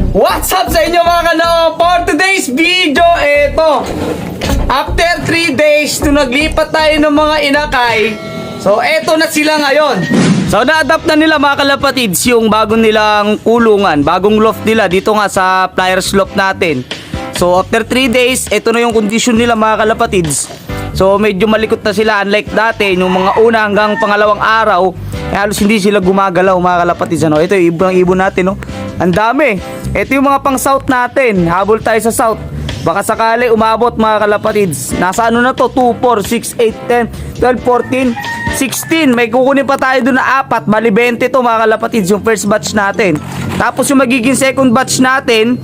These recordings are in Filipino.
What's up sa inyo mga kanao? For today's video, eto, after 3 days to naglipat tayo ng mga inakay. So eto na sila ngayon. So na-adapt na nila mga kalapatids yung bagong nilang kulungan, bagong loft nila dito nga sa Flyers loft natin. So after 3 days, eto na yung condition nila mga kalapatids. So medyo malikot na sila, unlike dati yung mga una hanggang pangalawang araw, halos hindi sila gumagalaw mga kalapatids. Ano? Ito yung ibon natin, no? Ang dami. Ito yung mga pang south natin. Habol tayo sa south. Baka sakali umabot mga kalapatids. Nasa ano na to? 2, 4, 6, 8, 10, 12, 14, 16. May kukunin pa tayo doon na 4. Bali 20 to mga kalapatids. Yung first batch natin. Tapos yung magiging second batch natin,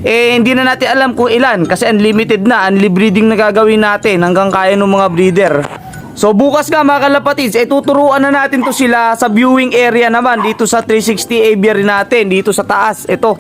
hindi na natin alam kung ilan. Kasi unlimited na. Unli-breeding na gagawin natin. Hanggang kaya ng mga breeder. So bukas nga mga kalapatids, tuturuan na natin to sila sa viewing area naman dito sa 360 aviary natin, dito sa taas. Ito.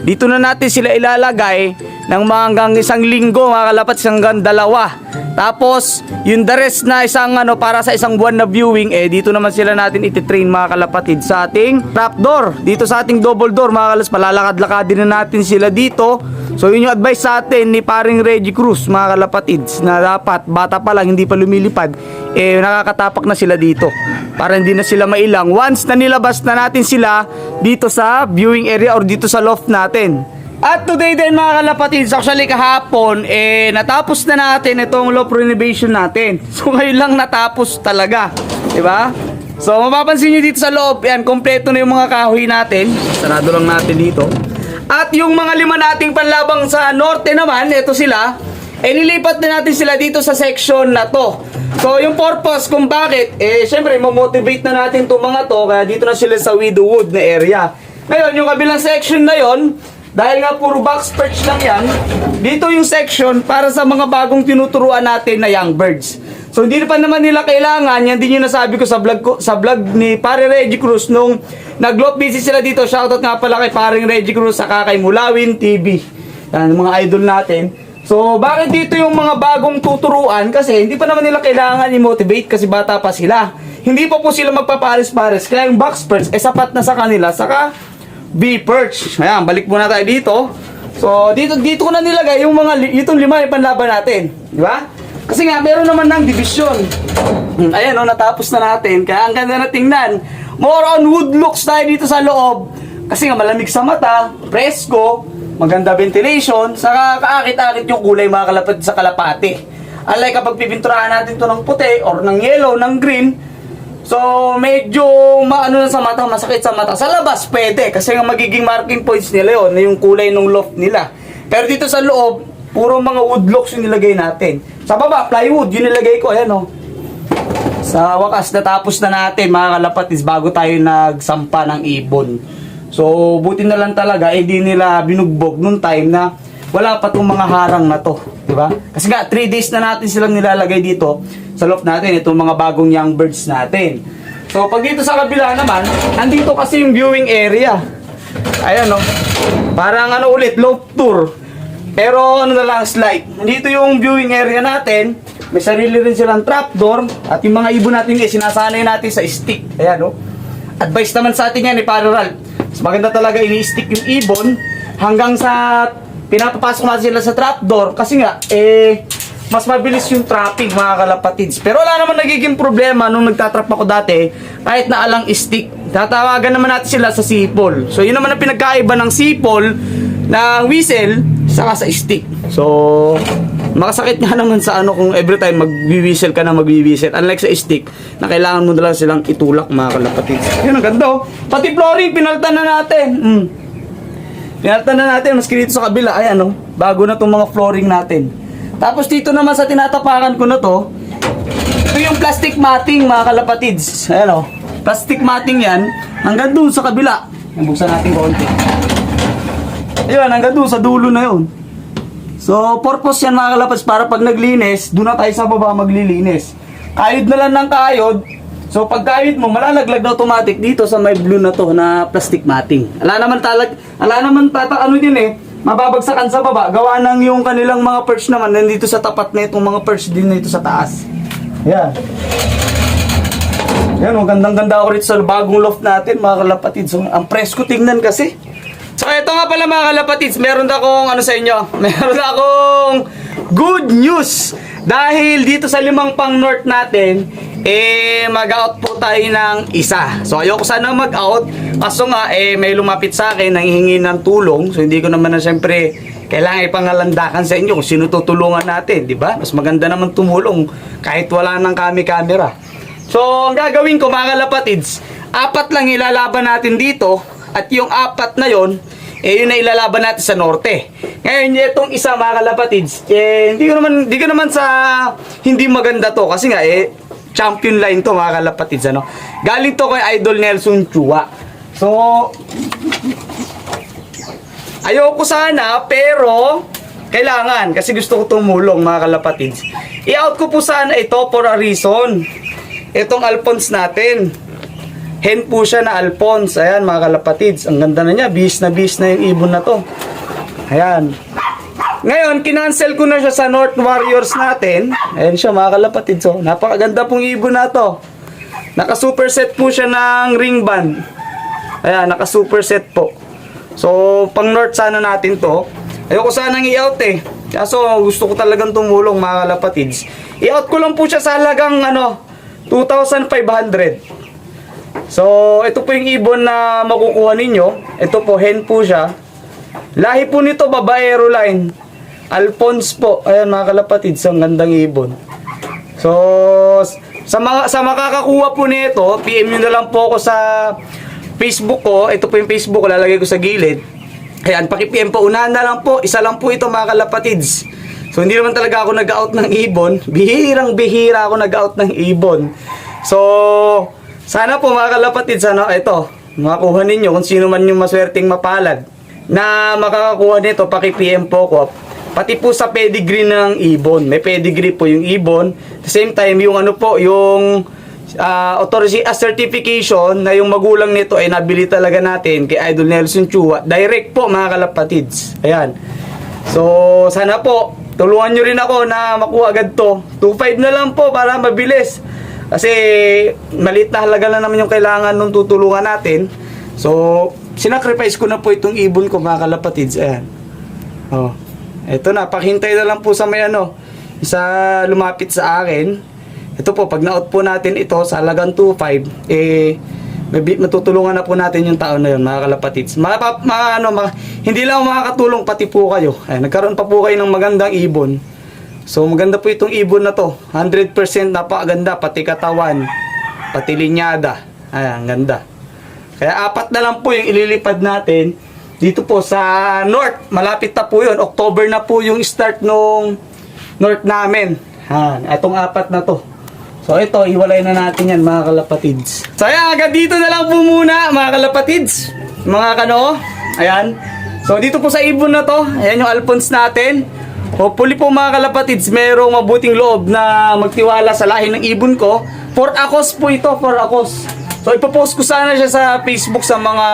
Dito na natin sila ilalagay ng mga hanggang 1 linggo mga kalapatids, hanggang 2. Tapos yung the rest na isang para sa 1 buwan na viewing, dito naman sila natin ititrain mga kalapatids sa ating trapdoor. Dito sa ating double door mga kalapatids, palalakad-lakadin na natin sila dito. So yun yung advice sa atin ni paring Reggie Cruz mga kalapatids, na dapat bata pa lang, hindi pa lumilipad, nakakatapak na sila dito para hindi na sila mailang once na nilabas na natin sila dito sa viewing area or dito sa loft natin. At today din mga kalapatids, actually kahapon natapos na natin itong loft renovation natin. So ngayon lang natapos talaga, diba? So mapapansin nyo dito sa loob, yan, kompleto na yung mga kahoy natin. Sarado lang natin dito. At yung mga 5 nating panlabang sa norte naman, ito sila, nilipat na natin sila dito sa section na to. So yung purpose kung bakit, syempre mamotivate na natin itong mga to, kaya dito na sila sa Widowwood na area. Ngayon yung kabilang section na yon, dahil nga puro box perch lang yan, dito yung section para sa mga bagong tinuturuan natin na young birds. So hindi pa naman nila kailangan, yan din yung nasabi ko sa vlog ni Pare Reggie Cruz nung nag-loft visit sila dito. Shoutout nga pala kay Paring Reggie Cruz saka kay Mulawin TV. Yan, mga idol natin. So bakit dito yung mga bagong tuturuan? Kasi hindi pa naman nila kailangan i-motivate kasi bata pa sila. Hindi pa po sila magpapares-pares. Kaya yung box perch sapat na sa kanila. Saka B-perch. Ayan, balik muna tayo dito. So dito ko na nilagay yung itong 5 yung panlaban natin. Di ba? Kasi nga, meron naman ng division. Ayan, natapos na natin. Kaya ang ganda na tingnan. More on wood looks tayo dito sa loob. Kasi nga, malamig sa mata, presko, maganda ventilation, saka kaakit-akit yung kulay mga kalapati sa kalapati. Unlike kapag pipinturahan natin to ng puti, or ng yellow, ng green, so medyo na sa mata, masakit sa mata. Sa labas, pwede. Kasi nga magiging marking points nila yun, na yung kulay ng loft nila. Pero dito sa loob, puro mga wood looks yung nilagay natin. Sa baba, plywood, yung nilagay ko, ayan Sa wakas, natapos na natin mga kalapatids bago tayo nagsampa ng ibon. So, buti na lang talaga, hindi nila binugbog nung time na wala pa tong mga harang na to. Diba? Kasi nga, 3 days na natin silang nilalagay dito sa loft natin, itong mga bagong young birds natin. So, pag dito sa kabila naman, andito kasi yung viewing area. Ayan parang ulit, loft tour. Pero na lang, slide. Nandito yung viewing area natin. May sarili rin silang trapdoor. At yung mga ibon natin sinasanay natin sa stick. Ayan Advice naman sa atin yan ni Pare Ralph. Mas maganda talaga ini-stick yung ibon hanggang sa pinapapasok natin sila sa trapdoor. Kasi nga, mas mabilis yung trapping mga kalapatids. Pero wala naman nagiging problema nung nagtatrap ako dati. Kahit na alang stick, tatawagan naman natin sila sa sipol. So yun naman ang pinagkaiba ng sipol, ng whistle, saka sa stick. So makasakit nga naman sa kung every time magwi-whistle ka na magwi-whistle. Unlike sa stick, na kailangan mo na lang silang itulak mga kalapatids. Yun ang ganda Pati flooring, pinaltan na natin. Pinaltan na natin, maski dito sa kabila. Ayan bago na itong mga flooring natin. Tapos dito naman sa tinatapakan ko na to, ito yung plastic matting mga kalapatids. Ayan plastic matting yan, hanggang doon sa kabila. Buksan natin konti. Ayun, hanggang doon sa dulo na yun. So, purpose yan mga kalapatids, para pag naglinis, doon na tayo sa baba maglilinis. Kayod na lang ng kayod. So, pag kayod mo, malalaglag na automatic dito sa may blue na to na plastic matting. Ala naman mababagsakan sa baba. Gawa ng yung kanilang mga perch naman nandito sa tapat na itong mga perch din na ito sa taas. Yan. Yan, gandang-ganda ako rito sa bagong loft natin mga kalapatids. So, ang presko tingnan kasi. So ito nga pala mga kalapatids, meron akong ano sa inyo, meron akong good news. Dahil dito sa 5 pang north natin, mag-out po tayo ng isa. So ayoko sana mag-out, kaso nga may lumapit sa akin, nanghihingi ng tulong. So hindi ko naman na siyempre kailangan ipangalandakan sa inyo kung sino tutulungan natin, di ba? Mas maganda naman tumulong kahit wala ng camera. So ang gagawin ko mga kalapatids, 4 lang ilalaban natin dito. At yung 4 na yon, yun na ilalaban natin sa norte. Ngayon, itong isa mga kalapatids, hindi ko naman sa hindi maganda to. Kasi nga, champion line to mga kalapatids. Ano? Galing to kay Idol Nelson Chua. So, ayoko sana, pero kailangan. Kasi gusto ko tumulong mga kalapatids. I-out ko po sana ito for a reason. Itong Alphonse natin. Hen po siya na Alphonse. Ayan mga kalapatids. Ang ganda na niya. Bis na yung ibon na to. Ayan. Ngayon, kinancel ko na siya sa North Warriors natin. Ayan siya mga kalapatids. So, napakaganda pong ibon na to. Naka superset po siya ng ring band. Ayan, naka superset po. So, pang North sana natin to. Ayoko sanang i-out Kaso gusto ko talagang tumulong mga kalapatids. I-out ko lang po siya sa halagang 2,500. So, ito po yung ibon na makukuha ninyo. Ito po, hen po siya. Lahi po nito, babaero line. Alphonse po. Ayan mga kalapatids, ang gandang ibon. So, sa makakakuha po nito, PM nyo na lang po ako sa Facebook ko. Ito po yung Facebook ko, lalagay ko sa gilid. Ayan, paki-PM po. Unahan na lang po. Isa lang po ito mga kalapatids. So, hindi naman talaga ako nag-out ng ibon. Bihirang-bihira ako nag-out ng ibon. So, sana po mga kalapatids, ito, makakuha ninyo kung sino man yung maswerteng mapalad na makakakuha nito, paki-PM po ko. Pati po sa pedigree ng ibon. May pedigree po yung ibon. At the same time, yung yung authority certification na yung magulang nito ay nabili talaga natin kay Idol Nelson Chua. Direct po mga kalapatids. Ayan. So, sana po, tulungan nyo rin ako na makuha agad to. 2.5 na lang po para mabilis. Kasi maliit na halaga lang naman yung kailangan nung tutulungan natin. So, sinacrifice ko na po itong ibon ko mga kalapatids. Ayan. Oh. Ito na, paghintay na lang po sa may isa lumapit sa akin. Ito po, pag na-out po natin ito sa halagang 2.5, matutulungan na po natin yung taon na yun mga kalapatids. Hindi lang makakatulong, pati po kayo. Ayan, nagkaroon pa po kayo ng magandang ibon. So maganda po itong ibon na to. 100% napakaganda, pati katawan, pati linyada. Ayan, ganda. Kaya 4 na lang po yung ililipad natin dito po sa North. Malapit na po yun. October na po yung start nung North namin. Ayan, itong 4 na to. So ito, iwalay na natin yan mga kalapatids. So ayan, agad dito na lang po muna mga kalapatids. Mga ayan. So dito po sa ibon na to, ayan yung Alphonse natin. Hopefully po mga kalapatids, merong mabuting loob na magtiwala sa lahi ng ibon ko. For akos po ito, for akos. So ipopost ko sana siya sa Facebook sa mga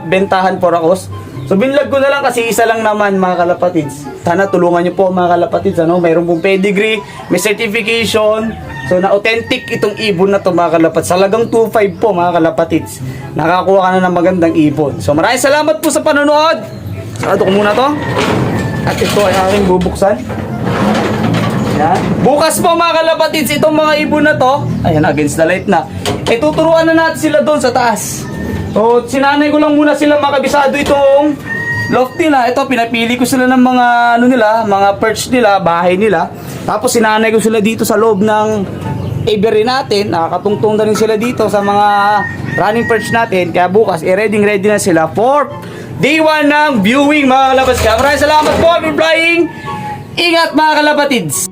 bentahan for akos. So binlog ko na lang kasi isa lang naman mga kalapatids. Sana tulungan nyo po mga kalapatids. Mayroong pong pedigree, may certification. So na authentic itong ibon na to mga kalapatids. Salagang 2.5 po mga kalapatids. Nakakuha ka na ng magandang ibon. So maraming salamat po sa panonood. Sarado ko muna to. At ito ay aking bubuksan. Ayan. Bukas po mga kalapatids, itong mga ibon na to, ayan, against the light na. Tuturuan na natin sila doon sa taas. So, sinanay ko lang muna sila makabisado itong loft nila. Ito, pinapili ko sila ng mga, mga perch nila, bahay nila. Tapos, sinanay ko sila dito sa loob ng aviary natin. Nakakatungtong na rin sila dito sa mga running perch natin. Kaya bukas, ready na sila for Day 1 ng viewing mga kalapatids. Maraming salamat po for flying. Ingat mga kalapatids.